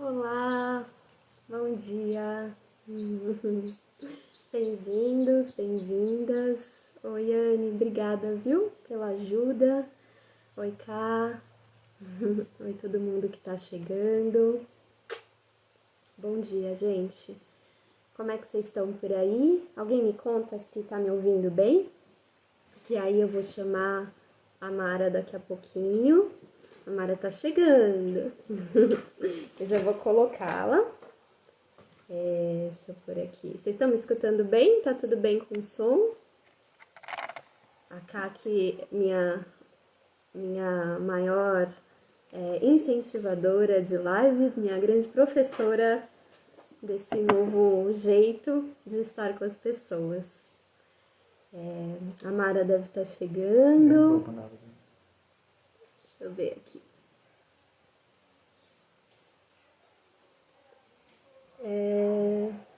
Olá, bom dia. Bem-vindos, bem-vindas. Oi, Anne, obrigada, viu, pela ajuda. Oi, Ká. Oi, todo mundo que tá chegando. Bom dia, gente. Como é que vocês estão por aí? Alguém me conta se tá me ouvindo bem? Que aí eu vou chamar a Mara daqui a pouquinho. A Mara tá chegando. Eu já vou colocá-la. Deixa eu pôr aqui. Vocês estão me escutando bem? Tá tudo bem com o som? A Kaki, minha maior incentivadora de lives, minha grande professora desse novo jeito de estar com as pessoas. A Mara deve estar chegando. Deixa eu ver aqui.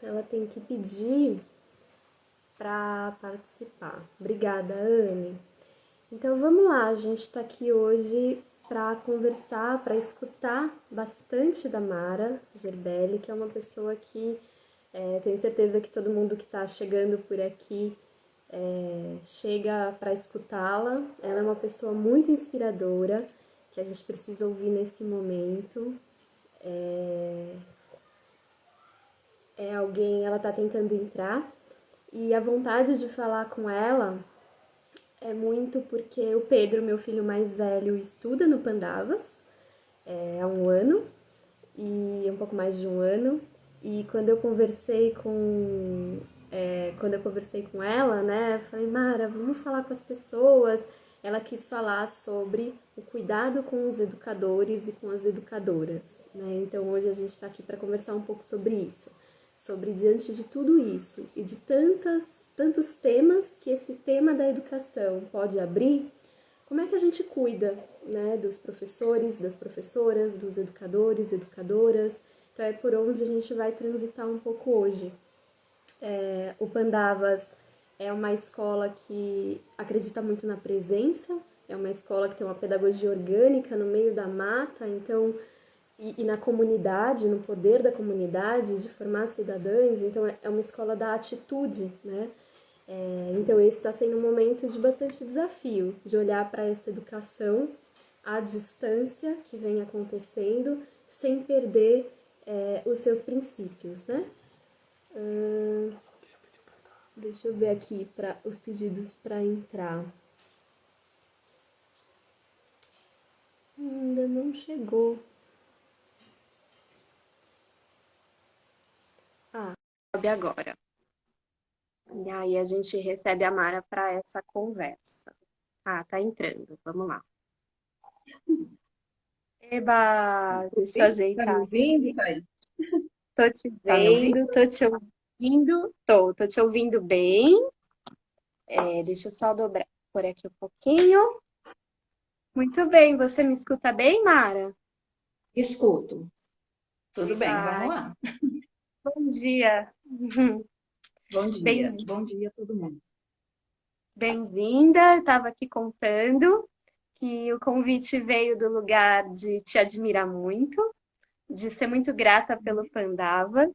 Ela tem que pedir para participar. Obrigada, Anne. Então vamos lá, a gente está aqui hoje para conversar, para escutar bastante da Mara Gerbelli, que é uma pessoa que tenho certeza que todo mundo que está chegando por aqui chega para escutá-la. Ela é uma pessoa muito inspiradora, que a gente precisa ouvir nesse momento. É alguém, ela está tentando entrar, e a vontade de falar com ela é muito porque o Pedro, meu filho mais velho, estuda no Pandavas há um ano, e um pouco mais de um ano. E quando eu conversei com ela, né, eu falei, Mara, vamos falar com as pessoas. Ela quis falar sobre o cuidado com os educadores e com as educadoras, né? Então hoje a gente está aqui para conversar um pouco sobre isso, sobre diante de tudo isso e de tantos temas que esse tema da educação pode abrir. Como é que a gente cuida, né, dos professores, das professoras, dos educadores, educadoras? Então é por onde a gente vai transitar um pouco hoje. O Pandavas é uma escola que acredita muito na presença, é uma escola que tem uma pedagogia orgânica no meio da mata, então, e na comunidade, no poder da comunidade, de formar cidadãos, então é uma escola da atitude, né? Então esse está sendo um momento de bastante desafio, de olhar para essa educação à distância que vem acontecendo, sem perder os seus princípios, né? Deixa eu ver aqui para os pedidos para entrar. Ainda não chegou. Ah, sobe agora. E aí a gente recebe a Mara para essa conversa. Ah, tá entrando. Vamos lá. Eba, deixa eu Oi? Tá me ajeitar ouvindo, aqui. Thaís? Tô te Tá me ouvindo? vendo, tô te ouvindo. Tô te ouvindo bem. Deixa eu só dobrar por aqui um pouquinho. Muito bem, você me escuta bem, Mara? Escuto. Tudo bem, vamos Eba, lá. bom dia. Bom dia. Bem, Bom dia a todo mundo. bem-vinda. Estava aqui contando que o convite veio do lugar de te admirar muito, de ser muito grata pelo Pandava,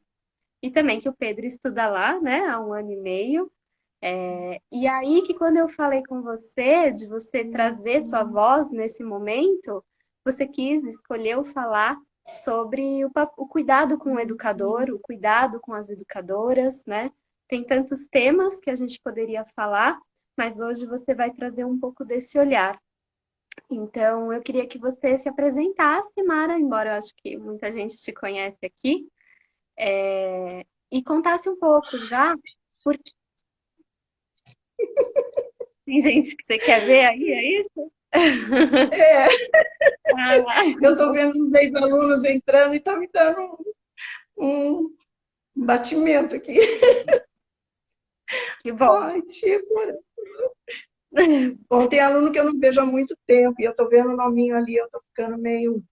e também que o Pedro estuda lá, né, há um ano e meio. E aí que quando eu falei com você, de você trazer sua voz nesse momento, você quis, escolheu falar sobre o cuidado com o educador, o cuidado com as educadoras, né? Tem tantos temas que a gente poderia falar, mas hoje você vai trazer um pouco desse olhar. Então, eu queria que você se apresentasse, Mara, embora eu acho que muita gente te conhece aqui, e contasse um pouco já, porque tem gente que você quer ver aí, é isso? É, Ah, eu estou vendo os ex-alunos entrando e está me dando um batimento aqui. que bom. Ai, tipo, bom, tem aluno que eu não vejo há muito tempo e eu estou vendo o nominho ali, eu estou ficando meio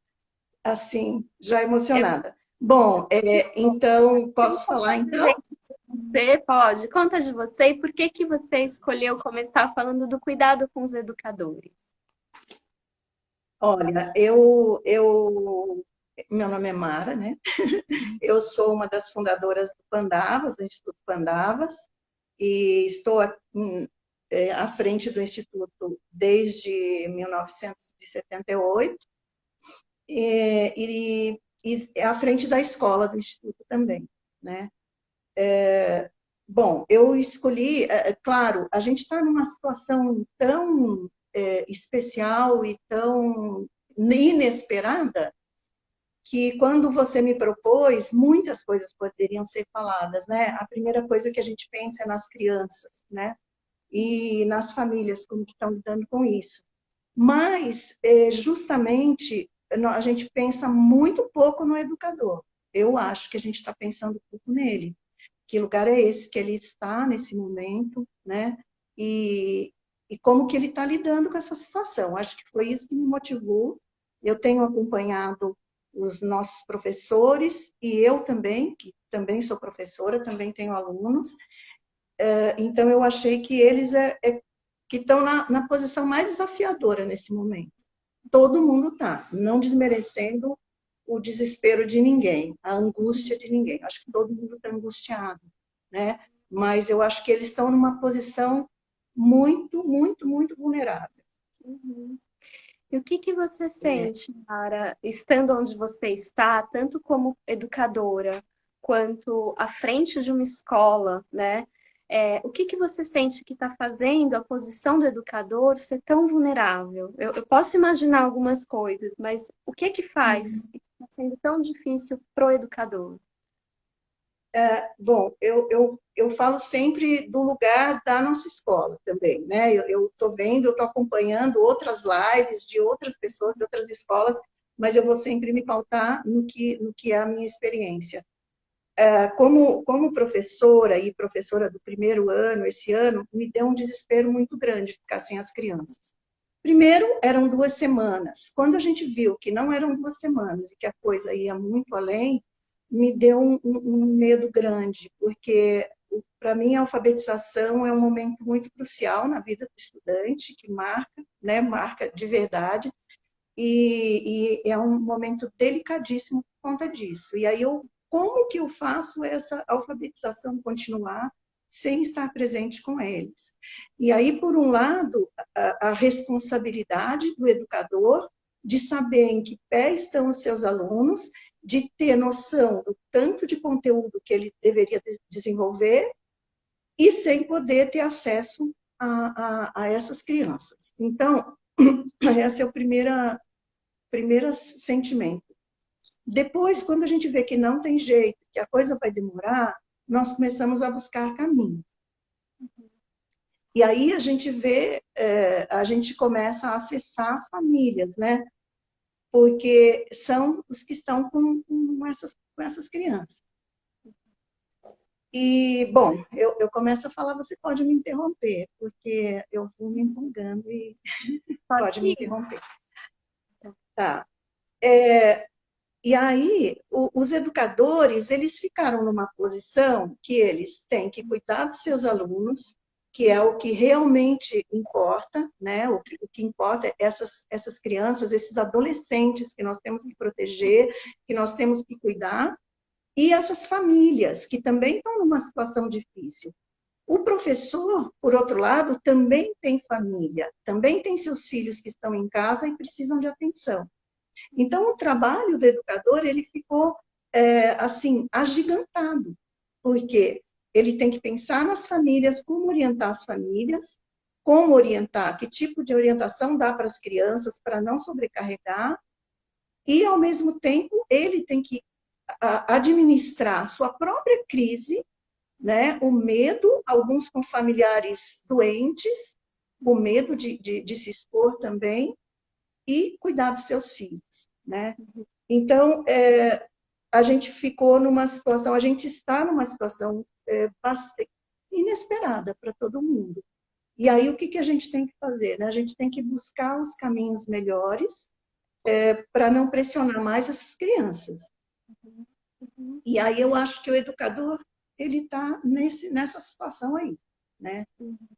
assim, já É emocionada. Bom, então, posso falar pra então? gente, se você pode, conta de você e por que que você escolheu começar falando do cuidado com os educadores. Olha, eu Meu nome é Mara, né? Eu sou uma das fundadoras do Pandavas, do Instituto Pandavas, e estou à frente do Instituto desde 1978 e à frente da escola do Instituto também, né? Bom, eu escolhi, claro, a gente está numa situação tão especial e tão inesperada que quando você me propôs, muitas coisas poderiam ser faladas, né? A primeira coisa que a gente pensa é nas crianças, né? E nas famílias, como que estão lidando com isso. Mas, justamente, a gente pensa muito pouco no educador. Eu acho que a gente está pensando pouco nele. Que lugar é esse que ele está nesse momento, né? E, e como que ele está lidando com essa situação. Acho que foi isso que me motivou. Eu tenho acompanhado os nossos professores e eu também, que também sou professora, também tenho alunos. Então, eu achei que eles que estão na posição mais desafiadora nesse momento. Todo mundo está, não desmerecendo o desespero de ninguém, a angústia de ninguém. Acho que todo mundo está angustiado, né? Mas eu acho que eles estão numa posição muito, muito, muito vulnerável. Uhum. E o que que você É, sente, Mara, estando onde você está, tanto como educadora, quanto à frente de uma escola, né? O que que você sente que está fazendo a posição do educador ser tão vulnerável? Eu posso imaginar algumas coisas, mas o que que faz que está sendo tão difícil para o educador? bom, eu falo sempre do lugar da nossa escola também, né? Eu estou vendo, eu estou acompanhando outras lives de outras pessoas, de outras escolas, mas eu vou sempre me pautar no que é a minha experiência. Como professora e professora do primeiro ano, esse ano, me deu um desespero muito grande ficar sem as crianças. Primeiro, eram 2 semanas. Quando a gente viu que não eram 2 semanas e que a coisa ia muito além, me deu um medo grande, porque para mim a alfabetização é um momento muito crucial na vida do estudante, que marca, né, marca de verdade, e é um momento delicadíssimo por conta disso. E aí como que eu faço essa alfabetização continuar sem estar presente com eles? E aí, por um lado, a responsabilidade do educador de saber em que pé estão os seus alunos, de ter noção do tanto de conteúdo que ele deveria desenvolver e sem poder ter acesso a essas crianças. Então, esse é o primeiro sentimento. Depois, quando a gente vê que não tem jeito, que a coisa vai demorar, nós começamos a buscar caminho. E aí a gente vê, a gente começa a acessar as famílias, né? Porque são os que estão com essas crianças. E, bom, eu começo a falar, você pode me interromper, porque eu vou me empolgando e Pode pode me ir. interromper. Tá. E aí, os educadores, eles ficaram numa posição que eles têm que cuidar dos seus alunos, que é o que realmente importa, né? O que importa é essas crianças, esses adolescentes que nós temos que proteger, que nós temos que cuidar, e essas famílias, que também estão numa situação difícil. O professor, por outro lado, também tem família, também tem seus filhos que estão em casa e precisam de atenção. Então, o trabalho do educador ele ficou assim agigantado, porque ele tem que pensar nas famílias, como orientar as famílias, como orientar, que tipo de orientação dá para as crianças para não sobrecarregar, e ao mesmo tempo ele tem que administrar a sua própria crise, né? O medo, alguns com familiares doentes, o medo de se expor também, e cuidar dos seus filhos, né? Então, a gente ficou numa situação, a gente está numa situação bastante inesperada para todo mundo. E aí, o que, que a gente tem que fazer? Né? A gente tem que buscar os caminhos melhores para não pressionar mais essas crianças. E aí eu acho que o educador ele está nessa situação aí. né?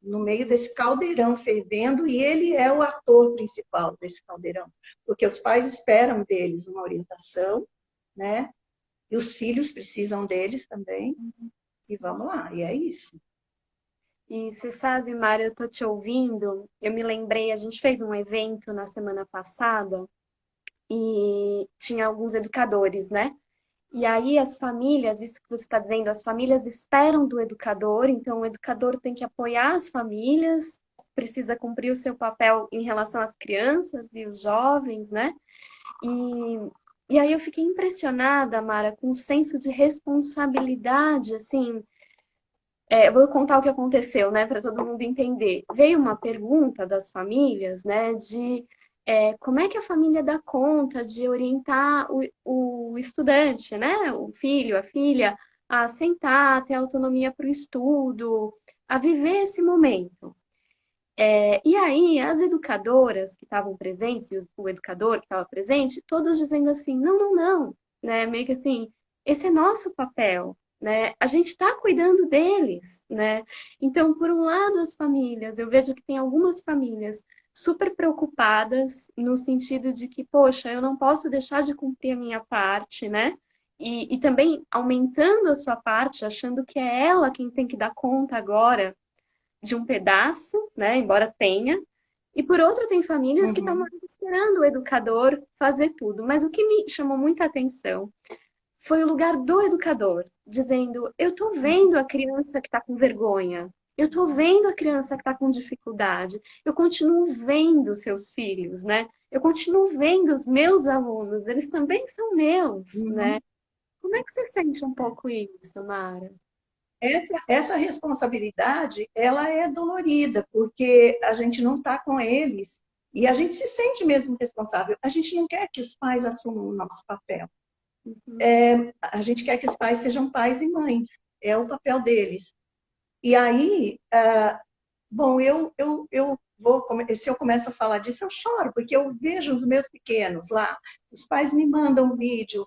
No meio desse caldeirão fervendo, e ele é o ator principal desse caldeirão, porque os pais esperam deles uma orientação, né? E os filhos precisam deles também, e vamos lá, e é isso. E você sabe, Mara, eu tô te ouvindo, eu me lembrei, a gente fez um evento na semana passada e tinha alguns educadores, né? E aí as famílias, isso que você está dizendo, as famílias esperam do educador, então o educador tem que apoiar as famílias, precisa cumprir o seu papel em relação às crianças e os jovens, né? E aí eu fiquei impressionada, Mara, com o senso de responsabilidade, assim, eu vou contar o que aconteceu, né, para todo mundo entender. Veio uma pergunta das famílias, né, de como é que a família dá conta de orientar o estudante, né, o filho, a filha, a sentar, a ter autonomia para o estudo, a viver esse momento. E aí, as educadoras que estavam presentes, e o educador que estava presente, todos dizendo assim, não, não, não, né? Meio que assim, esse é nosso papel, né? A gente está cuidando deles, né? Então, por um lado, as famílias, eu vejo que tem algumas famílias super preocupadas no sentido de que, poxa, eu não posso deixar de cumprir a minha parte, né? E também aumentando a sua parte, achando que é ela quem tem que dar conta agora de um pedaço, né? Embora tenha. E por outro, tem famílias que estão Uhum, mais esperando o educador fazer tudo. Mas o que me chamou muita atenção foi o lugar do educador, dizendo: eu estou vendo a criança que está com vergonha. Eu estou vendo a criança que está com dificuldade. Eu continuo vendo seus filhos, né? Eu continuo vendo os meus alunos. Eles também são meus, né? uhum. Como é que você sente um pouco isso, Mara? Essa responsabilidade, ela é dolorida, porque a gente não está com eles e a gente se sente mesmo responsável. A gente não quer que os pais assumam o nosso papel. Uhum, A gente quer que os pais sejam pais e mães. É o papel deles. E aí, bom, eu vou, se eu começo a falar disso, eu choro, porque eu vejo os meus pequenos lá. Os pais me mandam vídeo,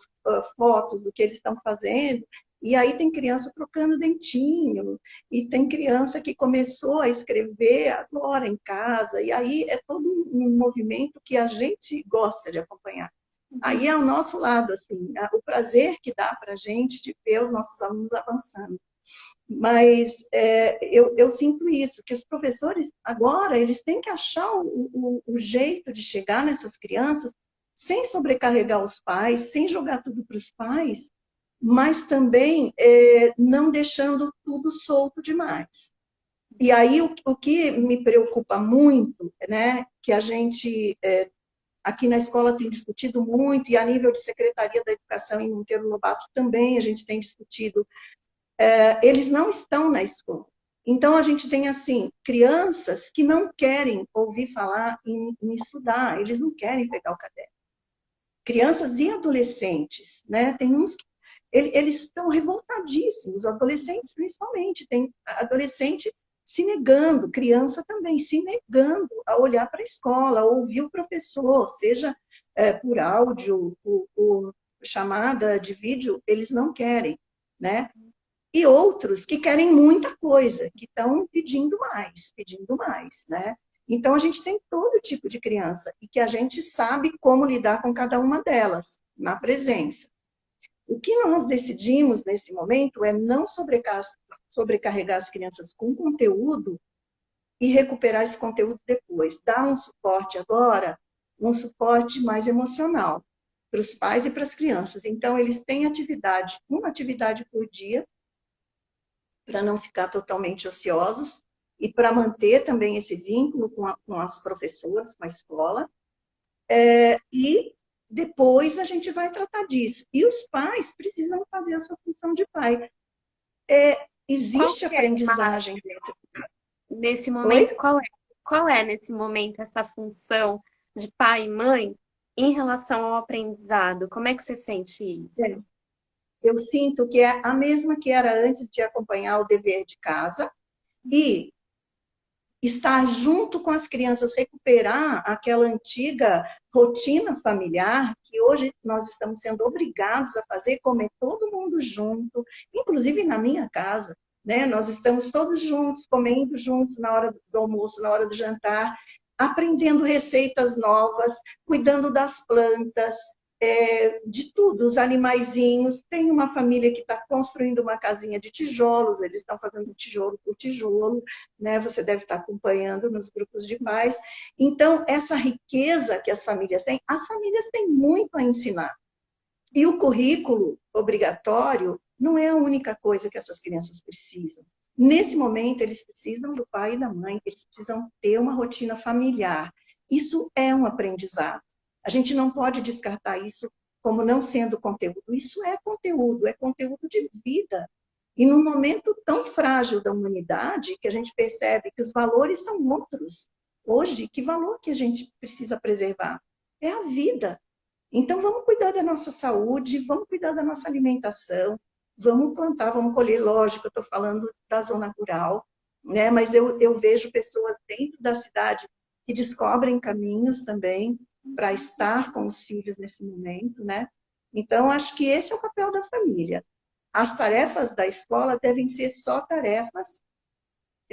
fotos do que eles estão fazendo, e aí tem criança trocando dentinho, e tem criança que começou a escrever agora em casa, e aí é todo um movimento que a gente gosta de acompanhar. Aí uhum, é o nosso lado, assim, o prazer que dá para a gente de ver os nossos alunos avançando. Mas eu sinto isso, que os professores agora eles têm que achar o jeito de chegar nessas crianças sem sobrecarregar os pais, sem jogar tudo para os pais, mas também não deixando tudo solto demais. E aí o que me preocupa muito, né, que a gente aqui na escola tem discutido muito, e a nível de Secretaria da Educação em Monteiro Lobato também a gente tem discutido, eles não estão na escola. Então, a gente tem, assim, crianças que não querem ouvir falar em estudar, eles não querem pegar o caderno. Crianças e adolescentes, né? Tem uns que eles estão revoltadíssimos, adolescentes principalmente. Tem adolescente se negando, criança também se negando a olhar para a escola, a ouvir o professor, seja por áudio, por chamada de vídeo, eles não querem, né? E outros que querem muita coisa, que estão pedindo mais, né? Então, a gente tem todo tipo de criança e que a gente sabe como lidar com cada uma delas, na presença. O que nós decidimos nesse momento é não sobrecarregar as crianças com conteúdo e recuperar esse conteúdo depois. Dar um suporte agora, um suporte mais emocional para os pais e para as crianças. Então, eles têm atividade, uma atividade por dia, para não ficar totalmente ociosos e para manter também esse vínculo com as professoras, com a escola. E depois a gente vai tratar disso. E os pais precisam fazer a sua função de pai. qual Existe que é, Mara, aprendizagem dentro. nesse momento, Oi? qual é nesse momento essa função de pai e mãe em relação ao aprendizado? Como é que você sente isso? Eu sinto que é a mesma que era antes de acompanhar o dever de casa e estar junto com as crianças, recuperar aquela antiga rotina familiar que hoje nós estamos sendo obrigados a fazer, comer todo mundo junto, inclusive na minha casa. né? Nós estamos todos juntos, comendo juntos na hora do almoço, na hora do jantar, aprendendo receitas novas, cuidando das plantas, de tudo, os animaizinhos. Tem uma família que está construindo uma casinha de tijolos, eles estão fazendo tijolo por tijolo, né? Você deve estar acompanhando nos grupos de pais. Então, essa riqueza que as famílias têm muito a ensinar. E o currículo obrigatório não é a única coisa que essas crianças precisam. Nesse momento, eles precisam do pai e da mãe, eles precisam ter uma rotina familiar. Isso é um aprendizado. A gente não pode descartar isso como não sendo conteúdo. Isso é conteúdo de vida. E num momento tão frágil da humanidade, que a gente percebe que os valores são outros. Hoje, que valor que a gente precisa preservar? É a vida. Então, vamos cuidar da nossa saúde, vamos cuidar da nossa alimentação, vamos plantar, vamos colher. Lógico, eu estou falando da zona rural, né? Mas eu vejo pessoas dentro da cidade que descobrem caminhos também para estar com os filhos nesse momento, né? Então, acho que esse é o papel da família. As tarefas da escola devem ser só tarefas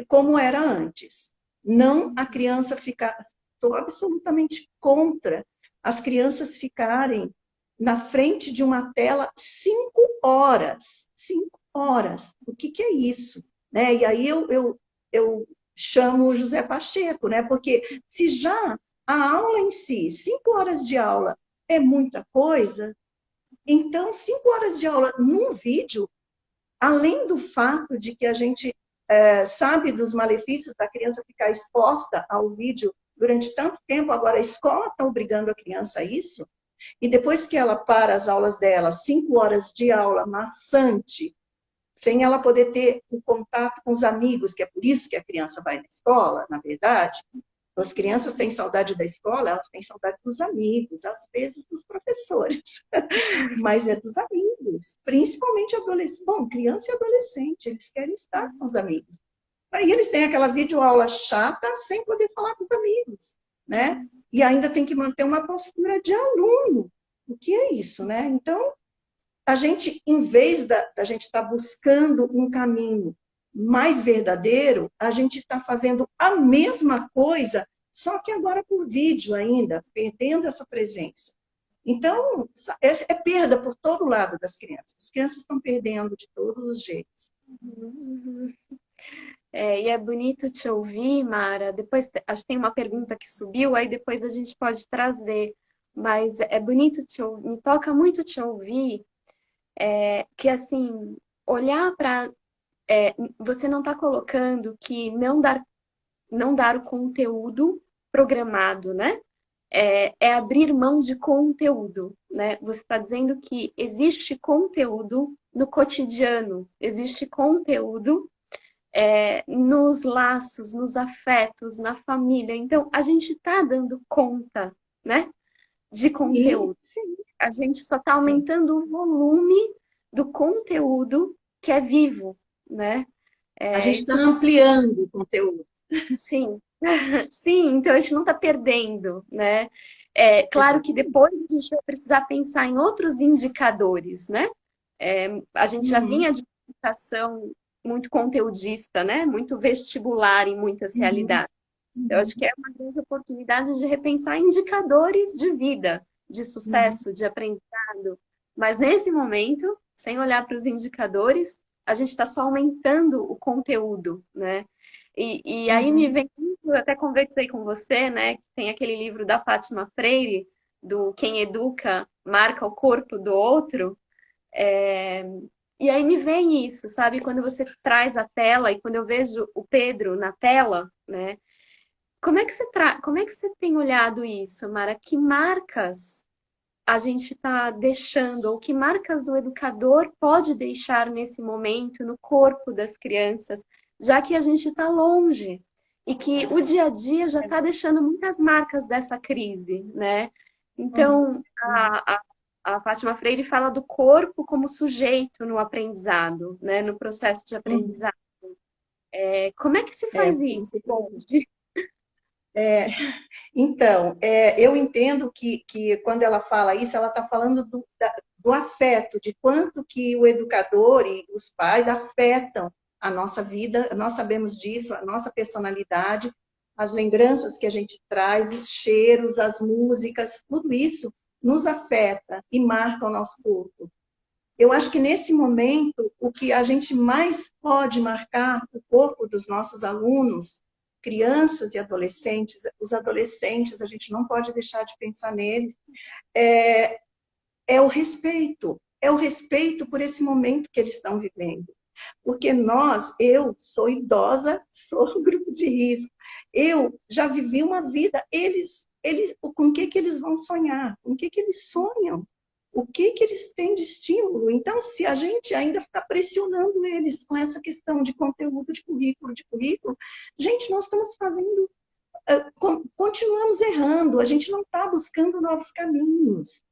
como era antes. Não a criança ficar... Estou absolutamente contra as crianças ficarem na frente de uma tela 5 horas. 5 horas. O que é isso? Né? E aí eu chamo o José Pacheco, né? Porque se já a aula em si, 5 horas de aula é muita coisa, então 5 horas de aula num vídeo, além do fato de que a gente sabe dos malefícios da criança ficar exposta ao vídeo durante tanto tempo, agora a escola está obrigando a criança a isso, e depois que ela para as aulas dela, 5 horas de aula maçante, sem ela poder ter o contato com os amigos, que é por isso que a criança vai na escola, na verdade. As crianças têm saudade da escola, elas têm saudade dos amigos, às vezes dos professores, mas é dos amigos, principalmente adolescentes. Bom, criança e adolescente, eles querem estar com os amigos. Aí eles têm aquela videoaula chata sem poder falar com os amigos, né? E ainda tem que manter uma postura de aluno. O que é isso, né? Então, a gente, em vez da gente estar buscando um caminho mais verdadeiro, a gente está fazendo a mesma coisa, só que agora por vídeo ainda, perdendo essa presença. Então, é perda por todo lado das crianças. As crianças estão perdendo de todos os jeitos. E é bonito te ouvir, Mara. Depois, acho que tem uma pergunta que subiu, aí depois a gente pode trazer. Mas é bonito te ouvir, me toca muito te ouvir, que assim, olhar para... você não está colocando que não dar o conteúdo programado, né? É abrir mão de conteúdo, né? Você está dizendo que existe conteúdo no cotidiano, existe conteúdo nos laços, nos afetos, na família. Então, a gente está dando conta, né, de conteúdo. Sim, A gente só está sim. aumentando o volume do conteúdo que é vivo, né? A gente está Isso, ampliando o conteúdo. sim, sim, então a gente não está perdendo, né? É claro que Exatamente. depois a gente vai precisar pensar em outros indicadores, né? A gente já Uhum, vinha de educação muito conteudista, né? Muito vestibular em muitas uhum, realidades. Eu acho que uhum, é uma grande oportunidade de repensar indicadores de vida, de uhum, sucesso, de aprendizado. Mas nesse momento, sem olhar para os indicadores, a gente está só aumentando o conteúdo, né? E aí me uhum. vem, eu até conversei com você, né? Tem aquele livro da Fátima Freire, do Quem Educa Marca o Corpo do Outro. É, E aí me vem isso, sabe? Quando você traz a tela e quando eu vejo o Pedro na tela, né? Como é que você tem olhado isso, Mara? Que marcas a gente está deixando, ou que marcas o educador pode deixar nesse momento no corpo das crianças, já que a gente está longe e que o dia a dia já está deixando muitas marcas dessa crise, né? Uhum, Então, uhum. a Fátima Freire fala do corpo como sujeito no aprendizado, né? No processo de Uhum. aprendizado. Como é que se É, faz isso hoje? é, então, eu entendo que quando ela fala isso, ela está falando do afeto, de quanto que o educador e os pais afetam a nossa vida, nós sabemos disso, a nossa personalidade, as lembranças que a gente traz, os cheiros, as músicas, tudo isso nos afeta e marca o nosso corpo. Eu acho que nesse momento, o que a gente mais pode marcar o corpo dos nossos alunos, crianças e adolescentes, os adolescentes, a gente não pode deixar de pensar neles, é o respeito. É o respeito por esse momento que eles estão vivendo. Porque eu sou idosa, sou grupo de risco. Eu já vivi uma vida, com o que eles vão sonhar? Com o que eles sonham? O que eles têm de estímulo? Então, se a gente ainda ficar pressionando eles com essa questão de conteúdo de currículo, gente, nós estamos fazendo, continuamos errando, a gente não está buscando novos caminhos.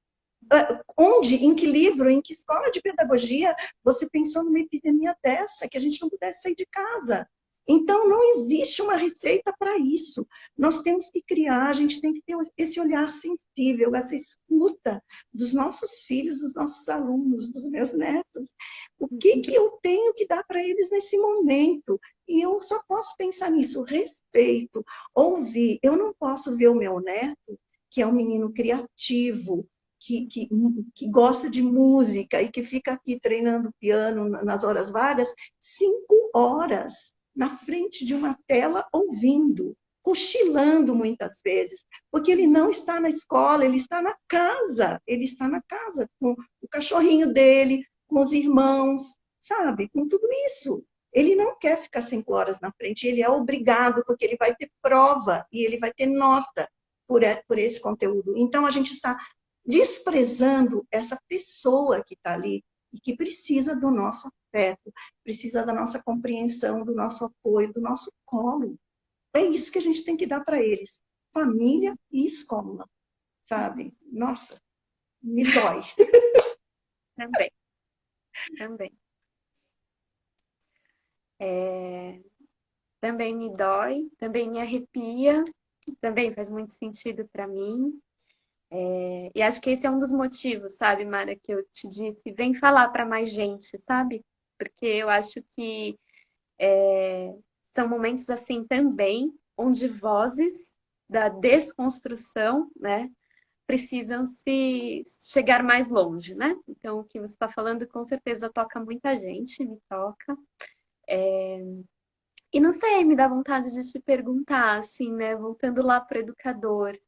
Onde, em que livro, em que escola de pedagogia você pensou numa epidemia dessa, que a gente não pudesse sair de casa? Então, não existe uma receita para isso. Nós temos que criar, a gente tem que ter esse olhar sensível, essa escuta dos nossos filhos, dos nossos alunos, dos meus netos. O que eu tenho que dar para eles nesse momento? E eu só posso pensar nisso, respeito, ouvir. Eu não posso ver o meu neto, que é um menino criativo, que gosta de música e que fica aqui treinando piano nas horas vagas, 5 horas na frente de uma tela ouvindo, cochilando muitas vezes, porque ele não está na escola, ele está na casa com o cachorrinho dele, com os irmãos, sabe, com tudo isso. Ele não quer ficar 5 horas na frente, ele é obrigado, porque ele vai ter prova e ele vai ter nota por esse conteúdo. Então, a gente está desprezando essa pessoa que está ali e que precisa do nosso afeto, precisa da nossa compreensão, do nosso apoio, do nosso colo. É isso que a gente tem que dar para eles. Família e escola, sabe? Nossa, me dói. Também, também. Também me dói, também me arrepia, também faz muito sentido para mim. E acho que esse é um dos motivos, sabe, Mara, que eu te disse, vem falar para mais gente, sabe? Porque eu acho que são momentos assim também, onde vozes da desconstrução, né, precisam se chegar mais longe, né? Então, o que você está falando com certeza toca muita gente, me toca. E não sei, me dá vontade de te perguntar, assim, né, voltando lá para o educador.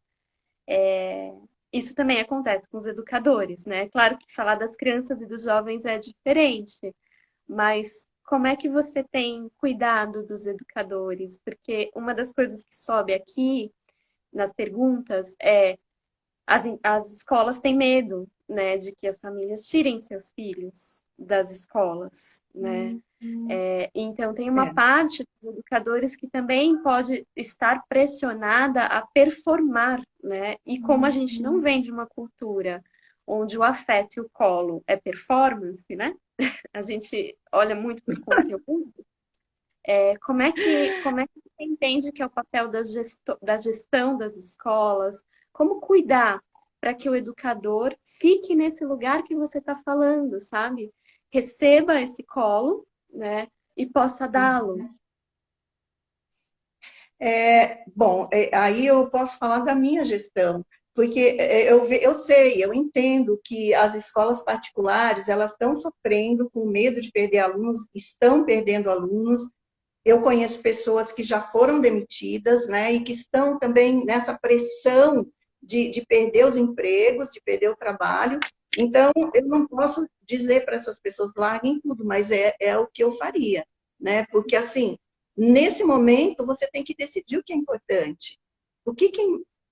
Isso também acontece com os educadores, né? Claro que falar das crianças e dos jovens é diferente, mas como é que você tem cuidado dos educadores? Porque uma das coisas que sobe aqui nas perguntas é as escolas têm medo, né, de que as famílias tirem seus filhos das escolas, né? Então tem uma É. parte dos educadores que também pode estar pressionada a performar, né? E como a gente não vem de uma cultura onde o afeto e o colo é performance, né? A gente olha muito para o conteúdo. Como é que você entende que é o papel da gestão das escolas? Como cuidar para que o educador fique nesse lugar que você está falando, sabe? Receba esse colo, né? E possa dá-lo. Bom, aí eu posso falar da minha gestão, porque eu sei, eu entendo que as escolas particulares, elas estão sofrendo com medo de perder alunos, estão perdendo alunos. Eu conheço pessoas que já foram demitidas, né, e que estão também nessa pressão de perder os empregos, de perder o trabalho. Então, eu não posso dizer para essas pessoas larguem tudo, mas é o que eu faria, né? Porque, assim, nesse momento, você tem que decidir o que é importante. O que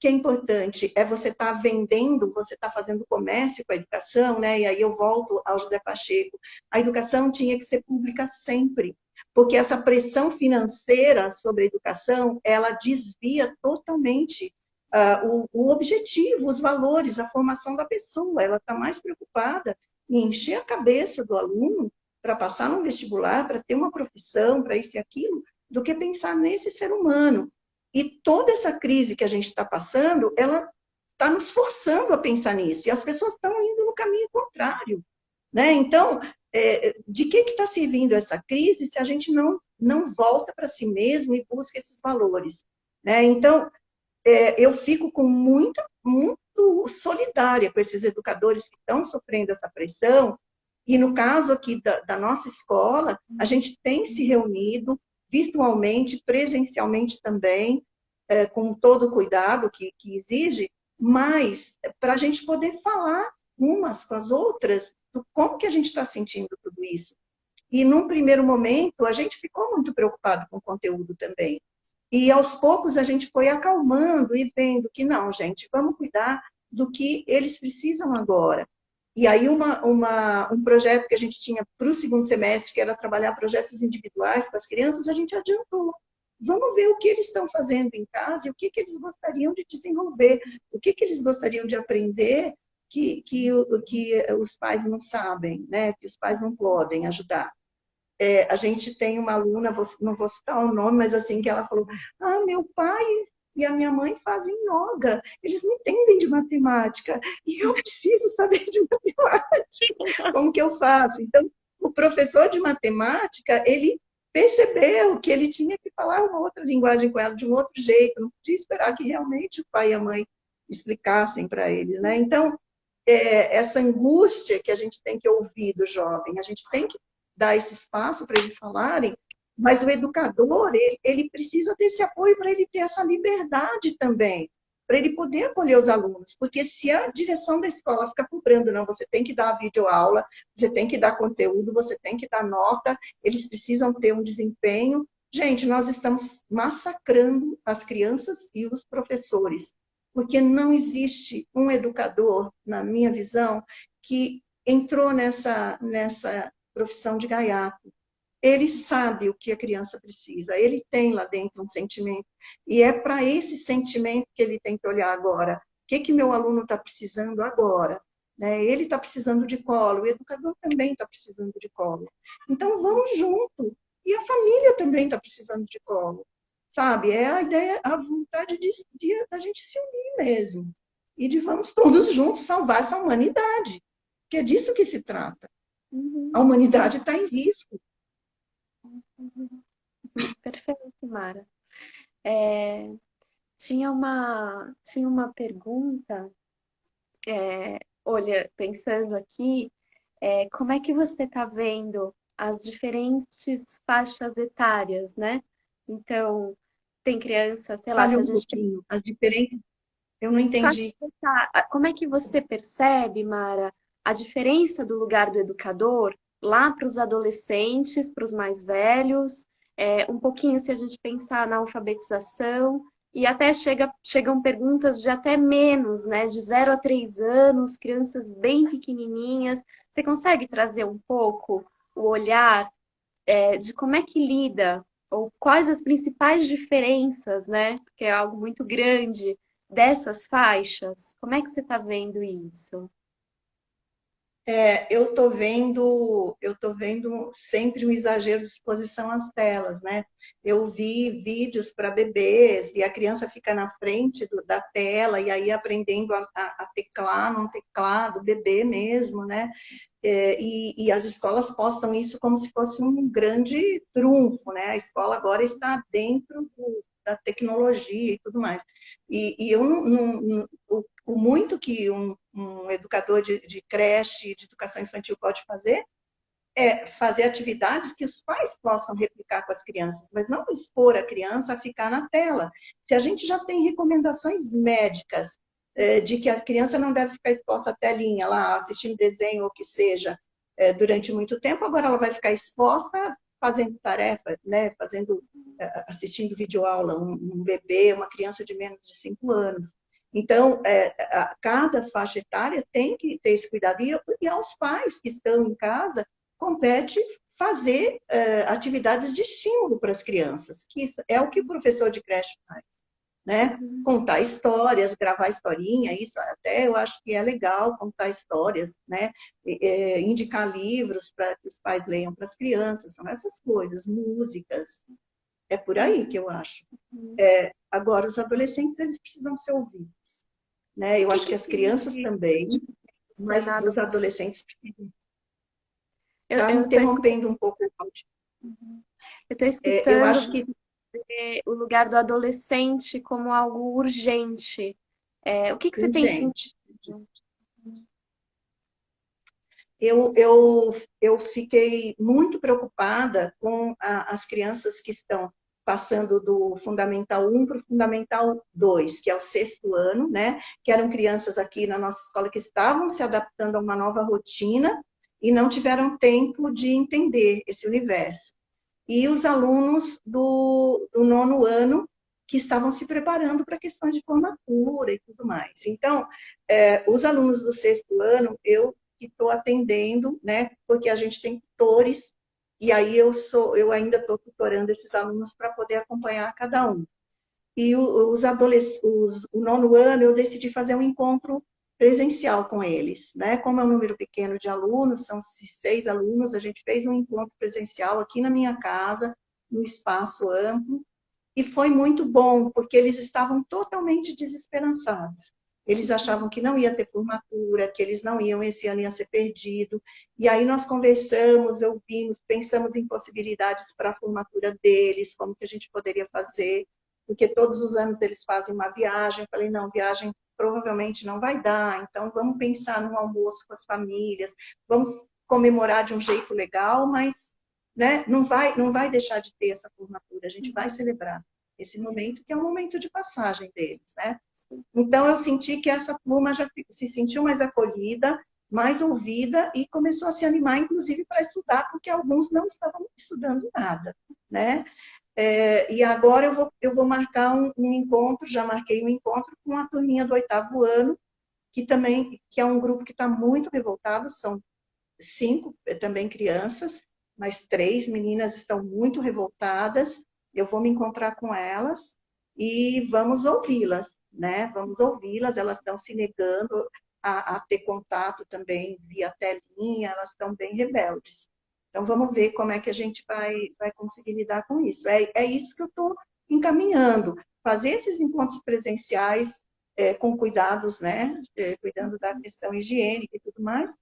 é importante é você estar vendendo, você estar fazendo comércio com a educação, né? E aí eu volto ao José Pacheco. A educação tinha que ser pública sempre, porque essa pressão financeira sobre a educação, ela desvia totalmente o objetivo, os valores, a formação da pessoa. Ela está mais preocupada em encher a cabeça do aluno para passar no vestibular, para ter uma profissão, para isso e aquilo, do que pensar nesse ser humano. E toda essa crise que a gente está passando, ela está nos forçando a pensar nisso. E as pessoas estão indo no caminho contrário, né? Então, de que está servindo essa crise se a gente não volta para si mesmo e busca esses valores, né? Então, eu fico muito solidária com esses educadores que estão sofrendo essa pressão. E no caso aqui da nossa escola, a gente tem se reunido virtualmente, presencialmente também, com todo o cuidado que exige, mas para a gente poder falar umas com as outras do como que a gente está sentindo tudo isso. E num primeiro momento, a gente ficou muito preocupado com o conteúdo também. E aos poucos a gente foi acalmando e vendo que não, gente, vamos cuidar do que eles precisam agora. E aí um projeto que a gente tinha para o segundo semestre, que era trabalhar projetos individuais com as crianças, a gente adiantou. Vamos ver o que eles estão fazendo em casa e o que eles gostariam de desenvolver, o que eles gostariam de aprender que os pais não sabem, né? Que os pais não podem ajudar. A gente tem uma aluna, não vou citar o nome, mas assim, que ela falou, meu pai e a minha mãe fazem yoga, eles não entendem de matemática, e eu preciso saber de matemática, como que eu faço? Então, o professor de matemática, ele percebeu que ele tinha que falar uma outra linguagem com ela, de um outro jeito, não podia esperar que realmente o pai e a mãe explicassem para eles, né? Então, essa angústia que a gente tem que ouvir do jovem, a gente tem que dar esse espaço para eles falarem, mas o educador, ele precisa desse apoio para ele ter essa liberdade também, para ele poder acolher os alunos, porque se a direção da escola fica cobrando, não, você tem que dar videoaula, você tem que dar conteúdo, você tem que dar nota, eles precisam ter um desempenho. Gente, nós estamos massacrando as crianças e os professores, porque não existe um educador, na minha visão, que entrou nessa profissão de gaiato. Ele sabe o que a criança precisa, ele tem lá dentro um sentimento, e é para esse sentimento que ele tem que olhar agora. O que meu aluno está precisando agora? Né? Ele está precisando de colo, o educador também está precisando de colo. Então, vamos junto. E a família também está precisando de colo. Sabe? É a ideia, a vontade da gente se unir mesmo. E de vamos todos juntos salvar essa humanidade. Que é disso que se trata. A humanidade está em risco. Perfeito, Mara. Tinha uma pergunta, olha, pensando aqui, como é que você está vendo as diferentes faixas etárias, né? Então, tem criança, sei lá, Fale se a um gente pouquinho, as diferentes, eu não faixa entendi. etária, como é que você percebe, Mara, a diferença do lugar do educador lá para os adolescentes, para os mais velhos, um pouquinho se a gente pensar na alfabetização, e até chegam perguntas de até menos, né? De 0 a 3 anos, crianças bem pequenininhas. Você consegue trazer um pouco o olhar, de como é que lida, ou quais as principais diferenças, né? Porque é algo muito grande dessas faixas. Como é que você está vendo isso? Eu tô vendo sempre um exagero de exposição às telas, né? Eu vi vídeos para bebês e a criança fica na frente da tela e aí aprendendo a teclar num teclado, bebê mesmo, né? E as escolas postam isso como se fosse um grande trunfo, né? A escola agora está dentro da tecnologia e tudo mais. E eu o muito que um educador de creche, de educação infantil pode fazer é fazer atividades que os pais possam replicar com as crianças, mas não expor a criança a ficar na tela. Se a gente já tem recomendações médicas de que a criança não deve ficar exposta à telinha lá, assistindo desenho ou que seja, durante muito tempo, agora ela vai ficar exposta fazendo tarefa, né? Assistindo videoaula, um bebê, uma criança de menos de 5 anos. Então, cada faixa etária tem que ter esse cuidado. E aos pais que estão em casa, compete fazer atividades de estímulo para as crianças, que é o que o professor de creche faz, né? Contar histórias, gravar historinha, isso até eu acho que é legal, contar histórias, né? Indicar livros para que os pais leiam para as crianças, são essas coisas, músicas, é por aí que eu acho. Agora, os adolescentes, eles precisam ser ouvidos, né? Eu O que acho que que as tem crianças também, de mas ensinado? os adolescentes precisam. Está eu tô escutando, interrompendo um pouco o áudio. eu tô Eu escutando acho que o lugar do adolescente como algo urgente. O que que você tem sentido? urgente. Eu fiquei muito preocupada com as crianças que estão passando do Fundamental 1 para o Fundamental 2, que é o sexto ano, né? Que eram crianças aqui na nossa escola que estavam se adaptando a uma nova rotina e não tiveram tempo de entender esse universo. E os alunos do nono ano que estavam se preparando para a questão de formatura e tudo mais. Então, os alunos do sexto ano, eu que estou atendendo, né? Porque a gente tem tutores, e aí eu ainda estou tutorando esses alunos para poder acompanhar cada um. E o nono ano eu decidi fazer um encontro presencial com eles, né? Como é um número pequeno de alunos, são 6 alunos, a gente fez um encontro presencial aqui na minha casa, num espaço amplo, e foi muito bom, porque eles estavam totalmente desesperançados. Eles achavam que não ia ter formatura, que eles não iam, esse ano ia ser perdido. E aí nós conversamos, ouvimos, pensamos em possibilidades para a formatura deles, como que a gente poderia fazer, porque todos os anos eles fazem uma viagem. Eu falei, não, viagem provavelmente não vai dar, então vamos pensar num almoço com as famílias, vamos comemorar de um jeito legal, mas né, não vai deixar de ter essa formatura, a gente vai celebrar esse momento, que é um momento de passagem deles, né? Então, eu senti que essa turma já se sentiu mais acolhida, mais ouvida e começou a se animar, inclusive, para estudar, porque alguns não estavam estudando nada, né? E agora eu vou marcar um encontro, já marquei um encontro com a turminha do oitavo ano, que é um grupo que está muito revoltado, são 5 também crianças, mas 3 meninas estão muito revoltadas. Eu vou me encontrar com elas e vamos ouvi-las, né? Vamos ouvi-las, elas estão se negando a ter contato também via telinha, elas estão bem rebeldes. Então, vamos ver como é que a gente vai conseguir lidar com isso. É isso que eu estou encaminhando, fazer esses encontros presenciais com cuidados, né? Cuidando da questão higiênica e tudo mais,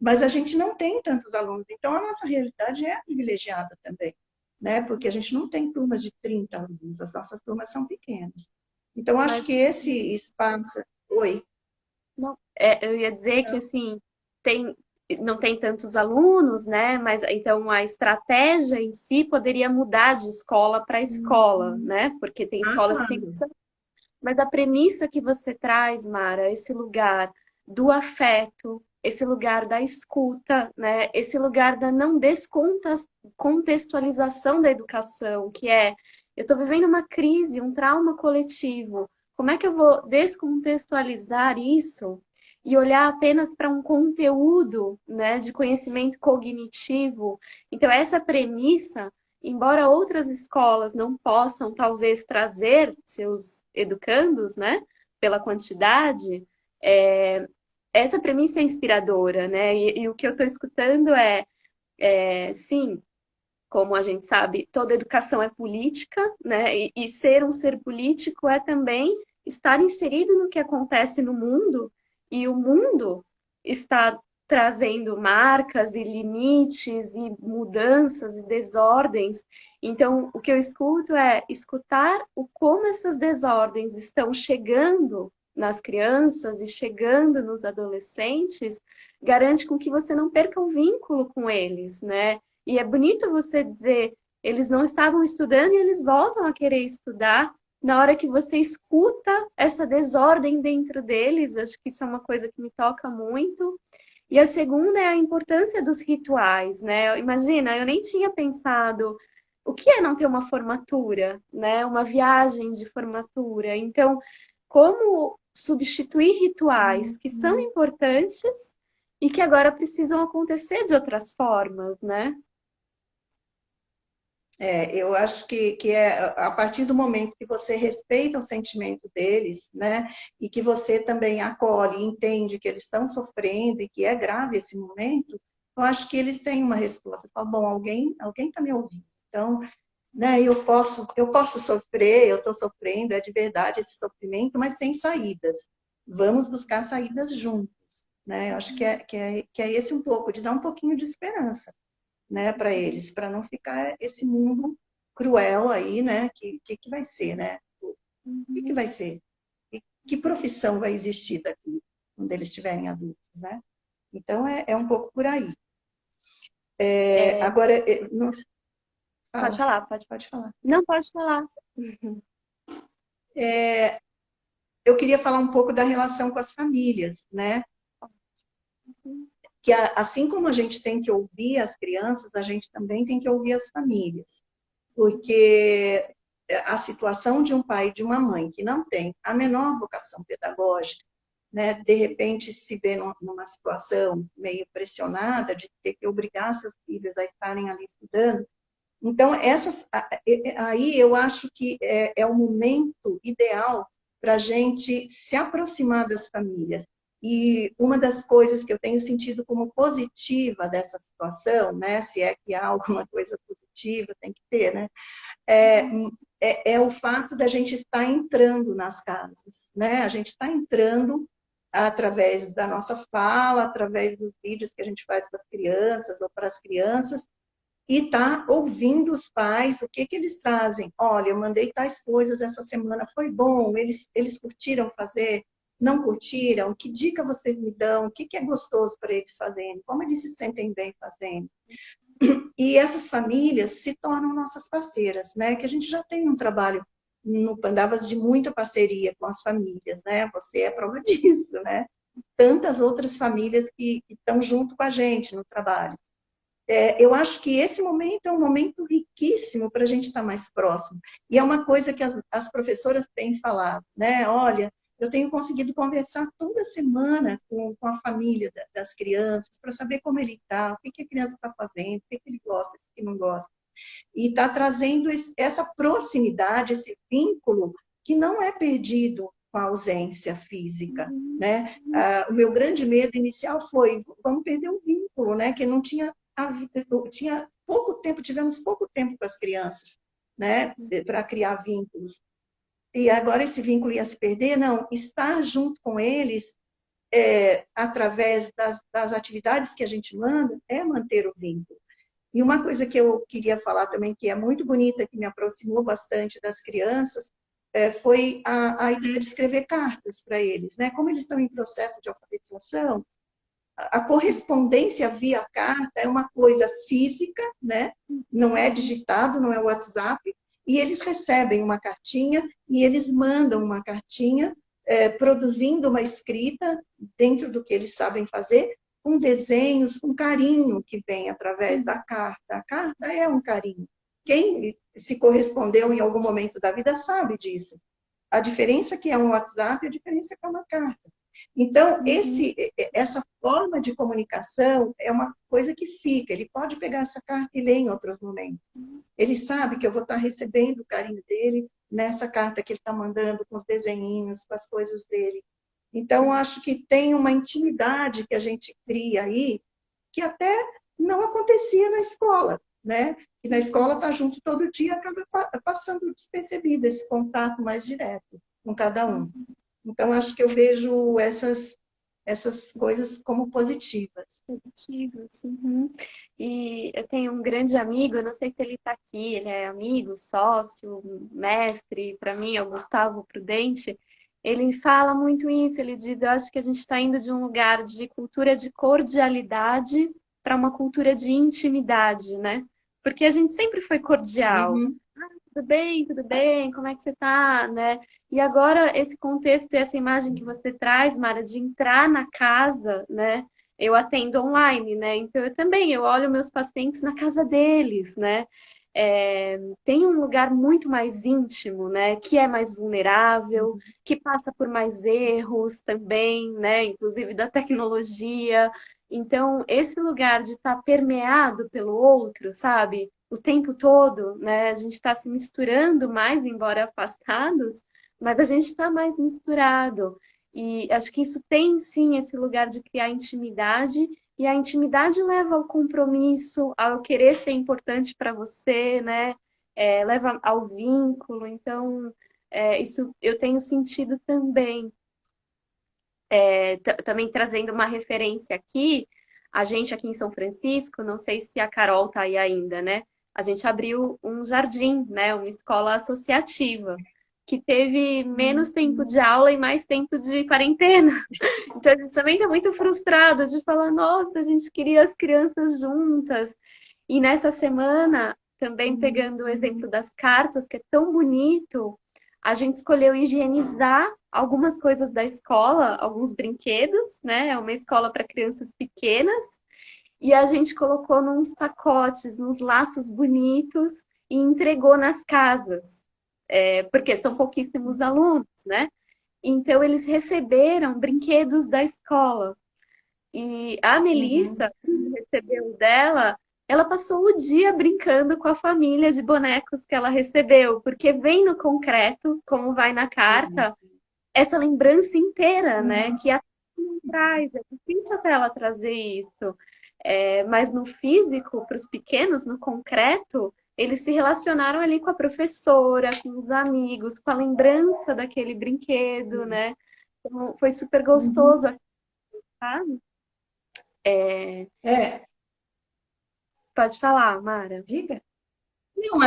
mas a gente não tem tantos alunos, então a nossa realidade é privilegiada também, né? Porque a gente não tem turmas de 30 alunos, as nossas turmas são pequenas. Então, acho Mas que esse espaço. Oi. não, eu ia dizer que assim, tem, não tem tantos alunos, né? Mas então a estratégia em si poderia mudar de escola para escola, né? Porque tem Ah, escolas que têm. claro. Mas a premissa que você traz, Mara, esse lugar do afeto, esse lugar da escuta, né? Esse lugar da não descontextualização da educação, que é, eu estou vivendo uma crise, um trauma coletivo. Como é que eu vou descontextualizar isso e olhar apenas para um conteúdo, né, de conhecimento cognitivo? Então, essa premissa, embora outras escolas não possam, talvez, trazer seus educandos, né, pela quantidade, essa premissa é inspiradora, né? E o que eu estou escutando sim, como a gente sabe, toda educação é política, né? E ser um ser político é também estar inserido no que acontece no mundo, e o mundo está trazendo marcas e limites e mudanças e desordens. Então, o que eu escuto é escutar o como essas desordens estão chegando nas crianças e chegando nos adolescentes, garante com que você não perca o vínculo com eles, né? E é bonito você dizer, eles não estavam estudando e eles voltam a querer estudar na hora que você escuta essa desordem dentro deles. Acho que isso é uma coisa que me toca muito. E a segunda é a importância dos rituais, né? Imagina, eu nem tinha pensado o que é não ter uma formatura, né? Uma viagem de formatura. Então, como substituir rituais que são importantes e que agora precisam acontecer de outras formas, né? Eu acho que é a partir do momento que você respeita o sentimento deles, né, e que você também acolhe, entende que eles estão sofrendo e que é grave esse momento, eu acho que eles têm uma resposta. Fala, bom, alguém está me ouvindo. Então, né, eu posso sofrer, eu estou sofrendo, é de verdade esse sofrimento, mas tem saídas. Vamos buscar saídas juntos. né? Eu acho que é esse um pouco, de dar um pouquinho de esperança, né, para eles, para não ficar esse mundo cruel aí, né? Que vai ser, né? O que Uhum. vai ser? Que profissão vai existir daqui, quando eles estiverem adultos, né? Então, é um pouco por aí. É, Agora, não pode fala, falar, pode falar. não, pode falar. Uhum. Eu queria falar um pouco da relação com as famílias, né? Que assim como a gente tem que ouvir as crianças, a gente também tem que ouvir as famílias, porque a situação de um pai e de uma mãe que não tem a menor vocação pedagógica, né, de repente se vê numa situação meio pressionada de ter que obrigar seus filhos a estarem ali estudando. Então, aí eu acho que é o momento ideal para a gente se aproximar das famílias. E uma das coisas que eu tenho sentido como positiva dessa situação, né, se é que há alguma coisa positiva, tem que ter, né, é, é o fato da gente estar entrando nas casas, né? A gente está entrando através da nossa fala, através dos vídeos que a gente faz com as crianças ou para as crianças, e tá ouvindo os pais, o que que eles trazem. Olha, eu mandei tais coisas essa semana, foi bom, eles curtiram fazer, não curtiram, que dica vocês me dão, o que que é gostoso para eles fazerem, como eles se sentem bem fazendo. E essas famílias se tornam nossas parceiras, né? Que a gente já tem um trabalho no Pandavas de muita parceria com as famílias, né? Você é prova disso, né? Tantas outras famílias que estão junto com a gente no trabalho. Eu acho que esse momento é um momento riquíssimo para a gente estar mais próximo. E é uma coisa que as professoras têm falado, né? Olha, eu tenho conseguido conversar toda semana com a família das crianças para saber como ele está, o que, que a criança está fazendo, o que, que ele gosta, o que, que não gosta. E está trazendo essa proximidade, esse vínculo que não é perdido com a ausência física, né? O meu grande medo inicial foi, vamos perder o vínculo, né? Que não tinha pouco tempo, tivemos pouco tempo com as crianças, né? Para criar vínculos. E agora esse vínculo ia se perder? Não, estar junto com eles através das atividades que a gente manda é manter o vínculo. E uma coisa que eu queria falar também, que é muito bonita, que me aproximou bastante das crianças, foi a ideia de escrever cartas para eles, né? Como eles estão em processo de alfabetização, a correspondência via carta é uma coisa física, né? Não é digitado, não é WhatsApp, e eles recebem uma cartinha e eles mandam uma cartinha produzindo uma escrita dentro do que eles sabem fazer, com desenhos, com carinho que vem através da carta. A carta é um carinho. Quem se correspondeu em algum momento da vida sabe disso. A diferença que é um WhatsApp, a diferença que é uma carta. Então, Uhum. essa forma de comunicação é uma coisa que fica. Ele pode pegar essa carta e ler em outros momentos. Ele sabe que eu vou estar recebendo o carinho dele nessa carta que ele está mandando, com os desenhinhos, com as coisas dele. Então, acho que tem uma intimidade que a gente cria aí, que até não acontecia na escola, né? E na escola está junto todo dia, acaba passando despercebido esse contato mais direto com cada um. Então, acho que eu vejo essas coisas como positivas. Positivos. Uhum. E eu tenho um grande amigo, eu não sei se ele está aqui, ele é amigo, sócio, mestre, para mim é o Gustavo Prudente. Ele fala muito isso, ele diz, eu acho que a gente está indo de um lugar de cultura de cordialidade para uma cultura de intimidade, né? Porque a gente sempre foi cordial. Uhum. Tudo bem, como é que você tá, né? E agora esse contexto e essa imagem que você traz, Mara, de entrar na casa, né? Eu atendo online, né? Então eu também, eu olho meus pacientes na casa deles, né? Tem um lugar muito mais íntimo, né? Que é mais vulnerável, que passa por mais erros também, né? Inclusive da tecnologia. Então, esse lugar de estar permeado pelo outro, sabe? O tempo todo, né? A gente está se misturando mais, embora afastados, mas a gente está mais misturado. E acho que isso tem sim esse lugar de criar intimidade, e a intimidade leva ao compromisso, ao querer ser importante para você, né? Leva ao vínculo. Então, isso eu tenho sentido também. Também trazendo uma referência aqui, a gente aqui em São Francisco, não sei se a Carol tá aí ainda, né? A gente abriu um jardim, né? Uma escola associativa, que teve menos tempo de aula e mais tempo de quarentena. Então a gente também está muito frustrado de falar, nossa, a gente queria as crianças juntas. E nessa semana, também pegando o exemplo das cartas, que é tão bonito, a gente escolheu higienizar algumas coisas da escola, alguns brinquedos, né? É uma escola para crianças pequenas, e a gente colocou nos pacotes, nos laços bonitos e entregou nas casas, porque são pouquíssimos alunos, né? Então eles receberam brinquedos da escola. E a Uhum, Melissa, que recebeu dela, ela passou o dia brincando com a família de bonecos que ela recebeu, porque vem no concreto, como vai na uhum, carta, essa lembrança inteira, né? Que a não traz, é difícil para ela trazer isso. Mas no físico, para os pequenos, no concreto, eles se relacionaram ali com a professora, com os amigos, com a lembrança daquele brinquedo, né? Então, foi super uhum. gostoso, sabe? É, É, pode falar, Mara. diga. Não,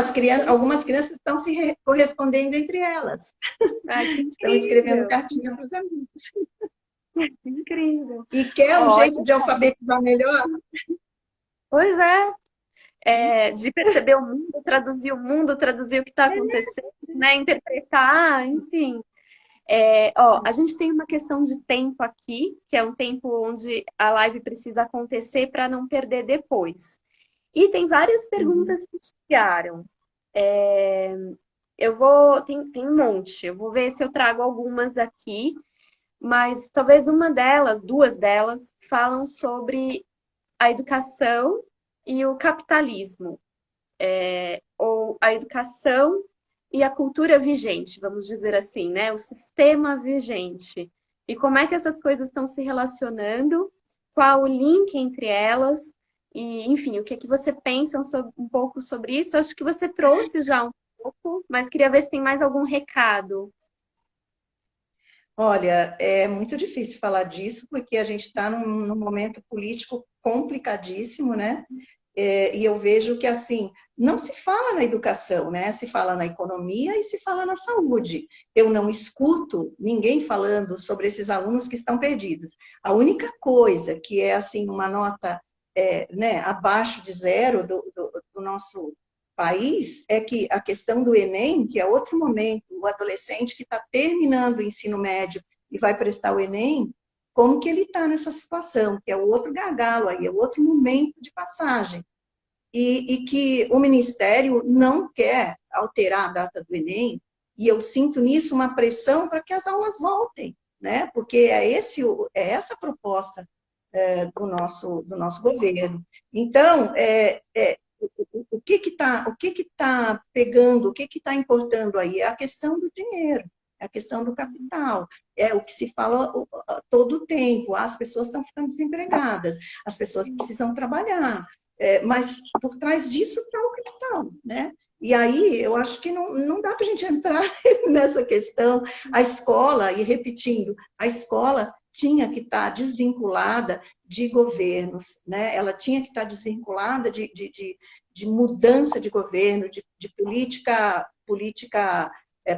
algumas crianças estão correspondendo entre elas, Ai, que estão escrevendo incrível, cartinha para os amigos. que incrível. E quer um Olha, jeito de alfabetizar melhor? pois de perceber o mundo, traduzir o que está acontecendo, né? Interpretar, enfim. A gente tem uma questão de tempo aqui, que é um tempo onde a live precisa acontecer para não perder depois. E tem várias Uhum, perguntas que chegaram. É, tem um monte, eu vou ver se eu trago algumas aqui, mas talvez uma delas, duas delas, falam sobre a educação e o capitalismo, ou a educação e a cultura vigente, vamos dizer assim, né? O sistema vigente. E como é que essas coisas estão se relacionando, qual o link entre elas, e, enfim, o que é que você pensa um pouco sobre isso? Acho que você trouxe já um pouco, mas queria ver se tem mais algum recado. olha, é muito difícil falar disso, porque a gente está num momento político complicadíssimo, né? E eu vejo que, assim, não se fala na educação, né? Se fala na economia e se fala na saúde. Eu não escuto ninguém falando sobre esses alunos que estão perdidos. A única coisa que é, assim, uma nota, né, abaixo de zero do nosso país é que a questão do Enem, que é outro momento, o adolescente que está terminando o ensino médio e vai prestar o Enem, como que ele está nessa situação, que é o outro gargalo aí, é o outro momento de passagem. E que o Ministério não quer alterar a data do Enem, e eu sinto nisso uma pressão para que as aulas voltem, né? Porque é essa a proposta do nosso governo. Então, o que está pegando, o que está importando aí? É a questão do dinheiro, é a questão do capital, é o que se fala todo o tempo, as pessoas estão ficando desempregadas, as pessoas precisam trabalhar, mas por trás disso está o capital, né? E aí eu acho que não dá para a gente entrar nessa questão. A escola, e repetindo, a escola tinha que estar desvinculada de governos, né? Ela tinha que estar desvinculada de mudança de governo, de política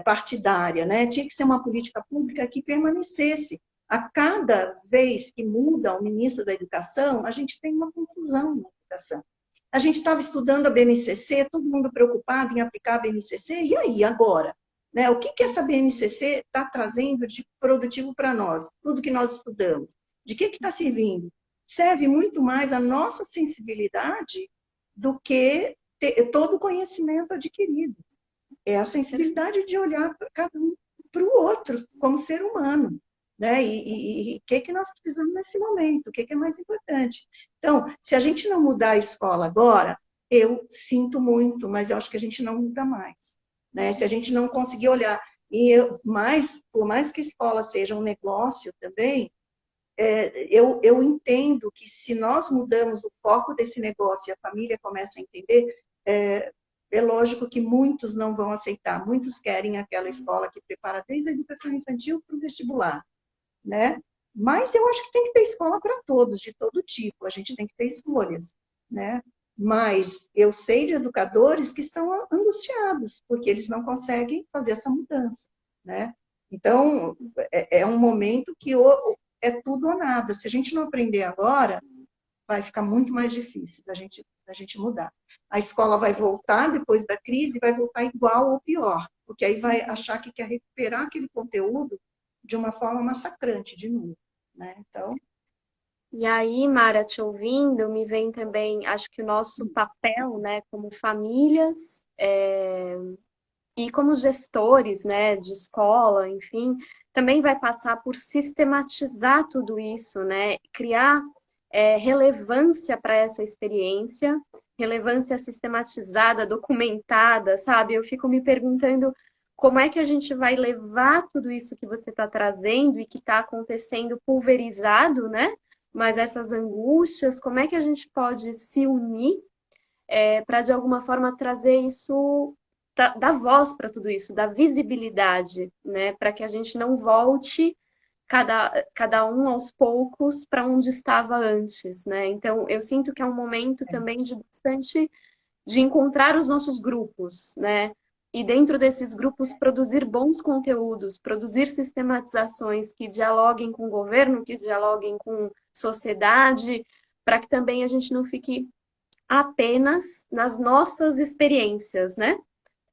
partidária, né? Tinha que ser uma política pública que permanecesse. A cada vez que muda o ministro da Educação, a gente tem uma confusão na educação. A gente estava estudando a BNCC, todo mundo preocupado em aplicar a BNCC, e aí, agora? Né? O que essa BNCC está trazendo de produtivo para nós? Tudo que nós estudamos. De que está servindo? Serve muito mais a nossa sensibilidade do que todo o conhecimento adquirido. É a sensibilidade de olhar para cada um para o outro, como ser humano. Né? E o que nós precisamos nesse momento? O que é mais importante? Então, se a gente não mudar a escola agora, eu sinto muito, mas eu acho que a gente não muda mais. Né? Se a gente não conseguir olhar, por mais que a escola seja um negócio também, eu entendo que se nós mudamos o foco desse negócio e a família começa a entender, é lógico que muitos não vão aceitar, muitos querem aquela escola que prepara desde a educação infantil para o vestibular, né? Mas eu acho que tem que ter escola para todos, de todo tipo, a gente tem que ter escolhas, né? Mas eu sei de educadores que são angustiados, porque eles não conseguem fazer essa mudança, né? Então, é um momento que é tudo ou nada. Se a gente não aprender agora, vai ficar muito mais difícil da gente mudar. A escola vai voltar depois da crise, vai voltar igual ou pior, porque aí vai achar que quer recuperar aquele conteúdo de uma forma massacrante de novo, né? Então, E aí, Mara, te ouvindo, me vem também, acho que o nosso papel, né, como famílias, e como gestores, né, de escola, enfim, também vai passar por sistematizar tudo isso, né, criar relevância para essa experiência, relevância sistematizada, documentada, sabe? Eu fico me perguntando como é que a gente vai levar tudo isso que você está trazendo e que está acontecendo pulverizado, né? Mas essas angústias, como é que a gente pode se unir para de alguma forma trazer isso, dar voz para tudo isso, dar visibilidade, né? Para que a gente não volte cada um aos poucos para onde estava antes, né? Então eu sinto que é um momento também de bastante de encontrar os nossos grupos, né? E dentro desses grupos produzir bons conteúdos, produzir sistematizações que dialoguem com o governo, que dialoguem com sociedade, para que também a gente não fique apenas nas nossas experiências, né?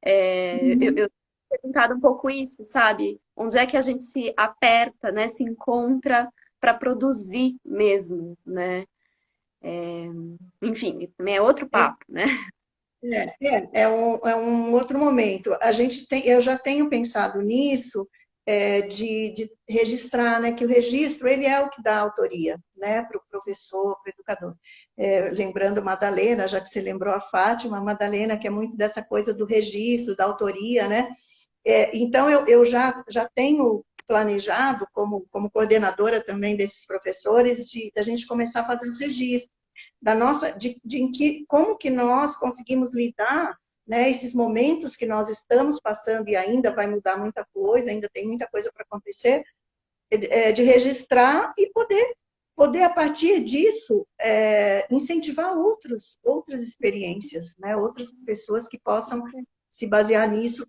Eu tenho perguntado um pouco isso, sabe? Onde é que a gente se aperta, né? Se encontra para produzir mesmo, né? Enfim, isso também é outro papo, né? é um outro momento. Eu já tenho pensado nisso, de registrar, né, que o registro ele é o que dá autoria, né, para o professor, para o educador. Lembrando Madalena, já que você lembrou a Fátima, a Madalena, que é muito dessa coisa do registro, da autoria, né? Então, eu já tenho planejado, como coordenadora também desses professores, da gente começar a fazer os registros da nossa, como que nós conseguimos lidar, né, esses momentos que nós estamos passando e ainda vai mudar muita coisa, ainda tem muita coisa para acontecer, de registrar e poder a partir disso incentivar outras experiências, né, outras pessoas que possam se basear nisso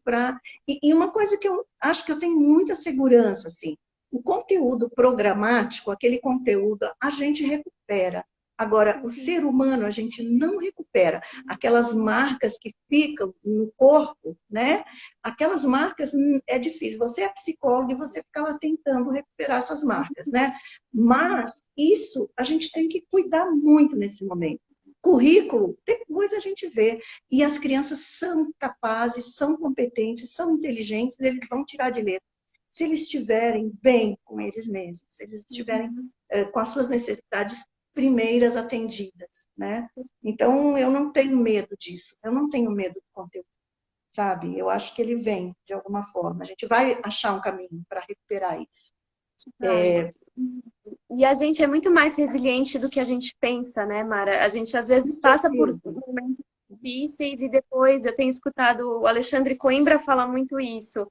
e uma coisa que eu acho que eu tenho muita segurança assim, o conteúdo programático, aquele conteúdo a gente recupera. Agora, o ser humano a gente não recupera. Aquelas marcas que ficam no corpo, né? Aquelas marcas é difícil. Você é psicólogo e você fica lá tentando recuperar essas marcas, né? Mas isso a gente tem que cuidar muito nesse momento. Currículo, depois a gente vê. E as crianças são capazes, são competentes, são inteligentes, eles vão tirar de letra. Se eles estiverem bem com eles mesmos, se eles estiverem com as suas necessidades primeiras atendidas, né? Então, eu não tenho medo disso, eu não tenho medo do conteúdo, sabe? Eu acho que ele vem de alguma forma. A gente vai achar um caminho para recuperar isso. E a gente é muito mais resiliente do que a gente pensa, né, Mara? A gente às Com vezes passa por certeza. momentos difíceis e depois eu tenho escutado o Alexandre Coimbra falar muito isso,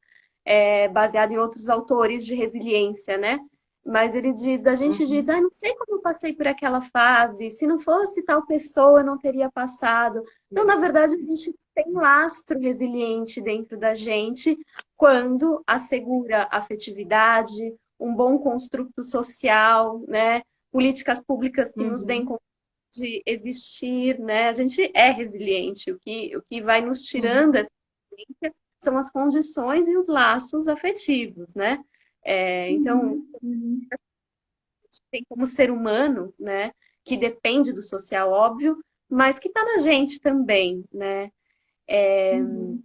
baseado em outros autores de resiliência, né? Mas ele diz, a gente diz, Uhum, não sei como eu passei por aquela fase, se não fosse tal pessoa, eu não teria passado. Então, na verdade, a gente tem lastro resiliente dentro da gente quando assegura afetividade, um bom construto social, né? Políticas públicas que nos deem uhum, condição de existir, né? A gente é resiliente. O que vai nos tirando uhum, essa resiliência são as condições e os laços afetivos, né? Então, uhum, uhum, tem como ser humano, né? Que depende do social, óbvio, mas que está na gente também, né? uhum.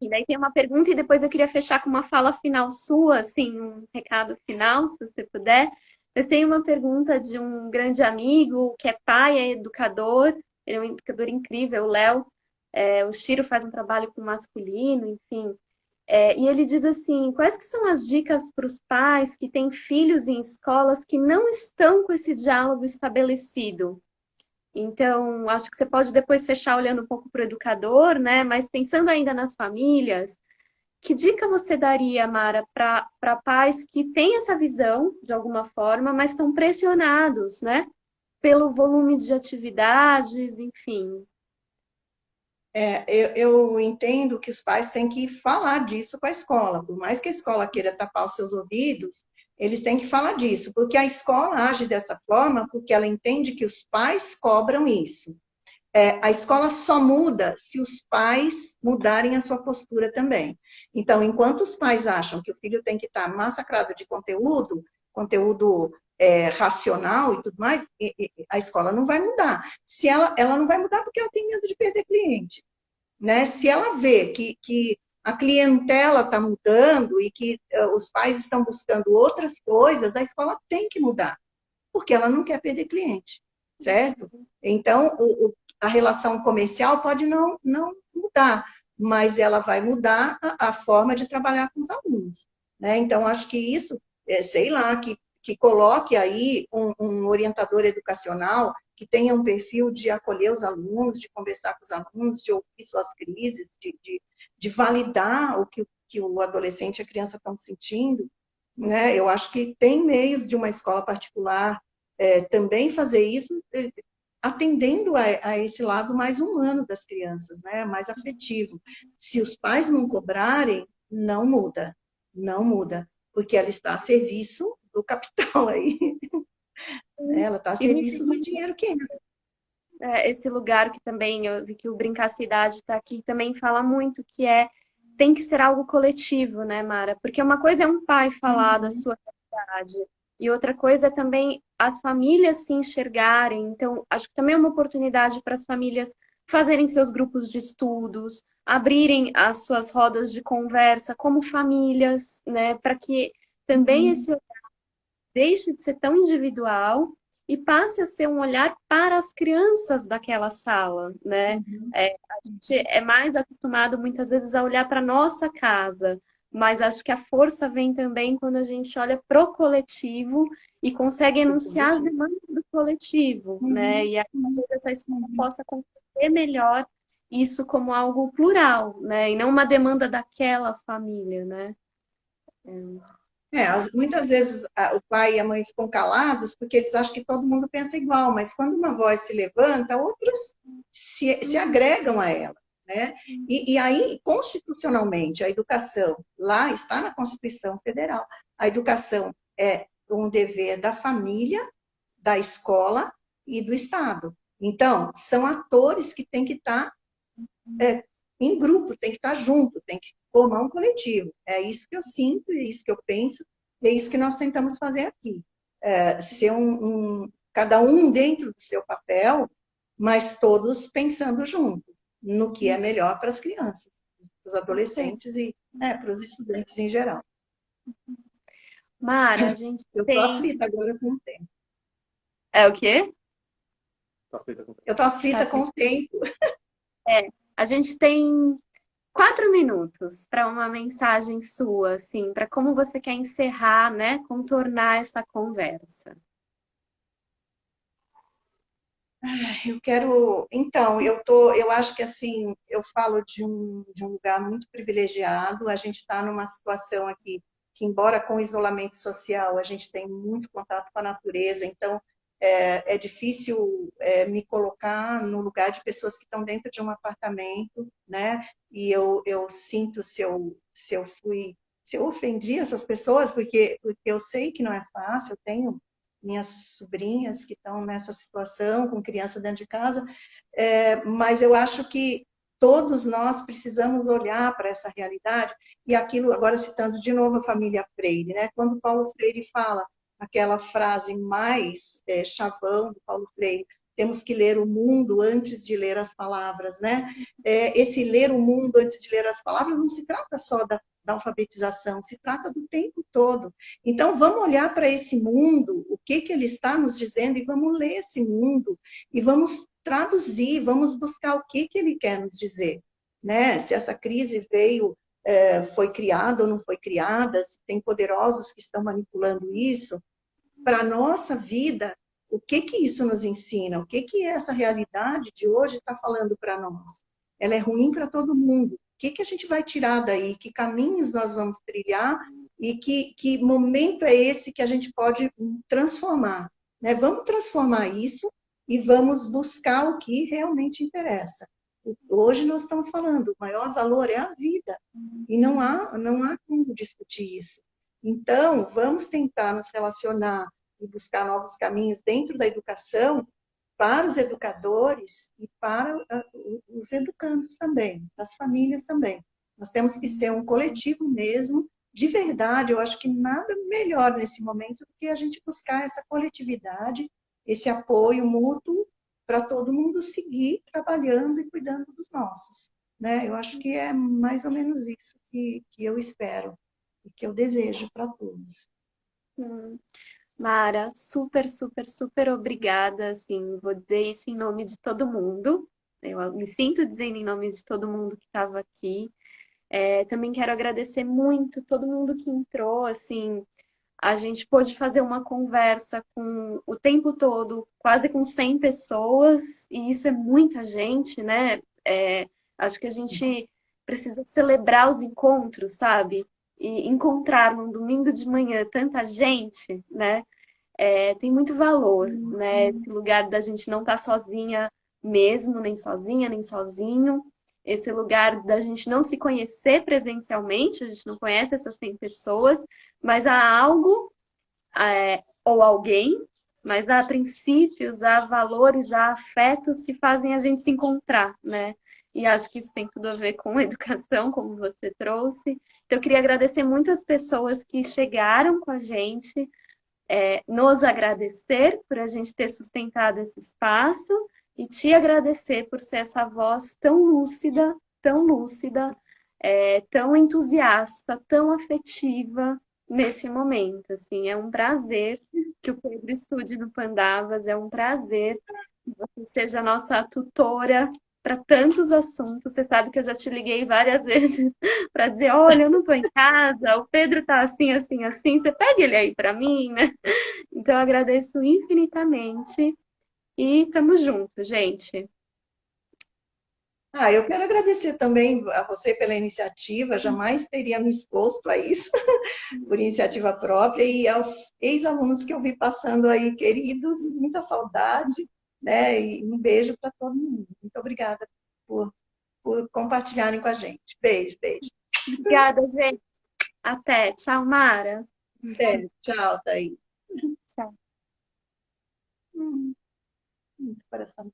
E daí tem uma pergunta e depois eu queria fechar com uma fala final sua, assim, um recado final, se você puder. Eu tenho uma pergunta de um grande amigo que é pai, é educador, ele é um educador incrível, o Léo. O Chiro faz um trabalho com masculino, enfim. E ele diz assim: quais que são as dicas para os pais que têm filhos em escolas que não estão com esse diálogo estabelecido? Então, acho que você pode depois fechar olhando um pouco para o educador, né? Mas pensando ainda nas famílias, Que dica você daria, Mara, para pais que têm essa visão, de alguma forma, mas estão pressionados, né? Pelo volume de atividades, enfim. Eu entendo que os pais têm que falar disso com a escola. Por mais que a escola queira tapar os seus ouvidos, eles têm que falar disso, porque a escola age dessa forma porque ela entende que os pais cobram isso. A escola só muda se os pais mudarem a sua postura também. Então, enquanto os pais acham que o filho tem que estar massacrado de conteúdo racional e tudo mais, a escola não vai mudar. Se ela não vai mudar porque ela tem medo de perder cliente, né? Se ela vê que a clientela está mudando e que os pais estão buscando outras coisas, a escola tem que mudar, porque ela não quer perder cliente, certo? Então, a relação comercial pode não mudar, mas ela vai mudar a forma de trabalhar com os alunos, né? Então, acho que isso, sei lá, que coloque aí um orientador educacional que tenha um perfil de acolher os alunos, de conversar com os alunos, de ouvir suas crises, de validar que o adolescente e a criança estão sentindo, né? Eu acho que tem meios de uma escola particular também fazer isso, atendendo a esse lado mais humano das crianças, né? Mais afetivo. Se os pais não cobrarem, não muda, não muda, porque ela está a serviço do capital aí, né? Ela está a E me serviço do dinheiro que entra. esse lugar que também eu vi que o Brincar Cidade está aqui também fala muito que tem que ser algo coletivo, né, Mara? Porque uma coisa é um pai falar da Uhum. sua realidade e outra coisa é também as famílias se enxergarem. Então, acho que também é uma oportunidade para as famílias fazerem seus grupos de estudos, abrirem as suas rodas de conversa como famílias, né, para que também Uhum. esse deixe de ser tão individual e passe a ser um olhar para as crianças daquela sala, né? Uhum. A gente é mais acostumado muitas vezes a olhar para a nossa casa, mas acho que a força vem também quando a gente olha pro coletivo e consegue Do enunciar as coletivo. demandas do coletivo, né? Uhum. E aí Uhum. talvez essa escola Uhum. possa compreender melhor isso como algo plural, né? E não uma demanda daquela família, né? Muitas vezes o pai e a mãe ficam calados porque eles acham que todo mundo pensa igual, mas quando uma voz se levanta, outras se agregam a ela, né? E aí, constitucionalmente, a educação, lá está na Constituição Federal, a educação é um dever da família, da escola e do Estado. Então, são atores que têm que estar em grupo, tem que estar junto, tem que formar um coletivo. É isso que eu sinto, é isso que eu penso, é isso que nós tentamos fazer aqui. Ser cada um dentro do seu papel, mas todos pensando junto no que é melhor para as crianças, para os Perfeito. adolescentes e para os estudantes em geral. Mara, a gente Eu estou tem. aflita agora com o tempo. É o quê? Eu estou Tá aflita com afim? o tempo. É, a gente tem 4 minutos para uma mensagem sua, assim, para como você quer encerrar, né? Contornar essa conversa. Eu quero. Então, eu acho que assim, eu falo de um lugar muito privilegiado. A gente está numa situação aqui que, embora com o isolamento social, a gente tem muito contato com a natureza, então é difícil me colocar no lugar de pessoas que estão dentro de um apartamento, né? E eu sinto se eu ofendi essas pessoas, porque eu sei que não é fácil, eu tenho minhas sobrinhas que estão nessa situação, com criança dentro de casa, mas eu acho que todos nós precisamos olhar para essa realidade, e aquilo, agora citando de novo a família Freire, né? Quando Paulo Freire fala aquela frase mais chavão do Paulo Freire, temos que ler o mundo antes de ler as palavras, né? Esse ler o mundo antes de ler as palavras não se trata só da alfabetização, se trata do tempo todo. Então, vamos olhar para esse mundo, o que ele está nos dizendo, e vamos ler esse mundo, e vamos traduzir, vamos buscar o que ele quer nos dizer. Né? Se essa crise veio, foi criada ou não foi criada, se tem poderosos que estão manipulando isso, para a nossa vida, o que isso nos ensina? O que essa realidade de hoje está falando para nós? Ela é ruim para todo mundo. que a gente vai tirar daí, que caminhos nós vamos trilhar e que momento é esse que a gente pode transformar, né? Vamos transformar isso e vamos buscar o que realmente interessa. Hoje nós estamos falando, o maior valor é a vida, e não há como discutir isso. Então, vamos tentar nos relacionar e buscar novos caminhos dentro da educação para os educadores e para os educandos também, as famílias também. Nós temos que ser um coletivo mesmo, de verdade. Eu acho que nada melhor nesse momento do que a gente buscar essa coletividade, esse apoio mútuo para todo mundo seguir trabalhando e cuidando dos nossos, né? Eu acho que é mais ou menos isso que eu espero e que eu desejo para todos. Hum. Mara, super, super, super obrigada, assim, vou dizer isso em nome de todo mundo. Eu me sinto dizendo em nome de todo mundo que estava aqui. Também quero agradecer muito todo mundo que entrou, assim, a gente pôde fazer uma conversa com o tempo todo, quase com 100 pessoas, e isso é muita gente, né? Acho que a gente precisa celebrar os encontros, sabe? E encontrar num domingo de manhã tanta gente, né? Tem muito valor, né? Esse lugar da gente não estar sozinha mesmo, nem sozinha, nem sozinho. Esse lugar da gente não se conhecer presencialmente, a gente não conhece essas 100 pessoas, mas há algo, ou alguém, mas há princípios, há valores, há afetos que fazem a gente se encontrar, né? E acho que isso tem tudo a ver com educação, como você trouxe. Então, eu queria agradecer muito as pessoas que chegaram com a gente, nos agradecer por a gente ter sustentado esse espaço e te agradecer por ser essa voz tão lúcida, tão entusiasta, tão afetiva nesse momento. Assim, é um prazer que o Pedro estude no Pandavas, é um prazer que você seja a nossa tutora para tantos assuntos. Você sabe que eu já te liguei várias vezes para dizer, olha, eu não estou em casa, o Pedro está assim, assim, assim, você pega ele aí para mim, né? Então, eu agradeço infinitamente e estamos juntos, gente. Eu quero agradecer também a você pela iniciativa, jamais teria me exposto a isso por iniciativa própria e aos ex-alunos que eu vi passando aí, queridos, muita saudade, né? E um beijo para todo mundo. Muito obrigada por compartilharem com a gente. Beijo, beijo. Obrigada, gente. Até. Tchau, Mara. Até. Tchau, Thaís. Tchau. Hum, coração.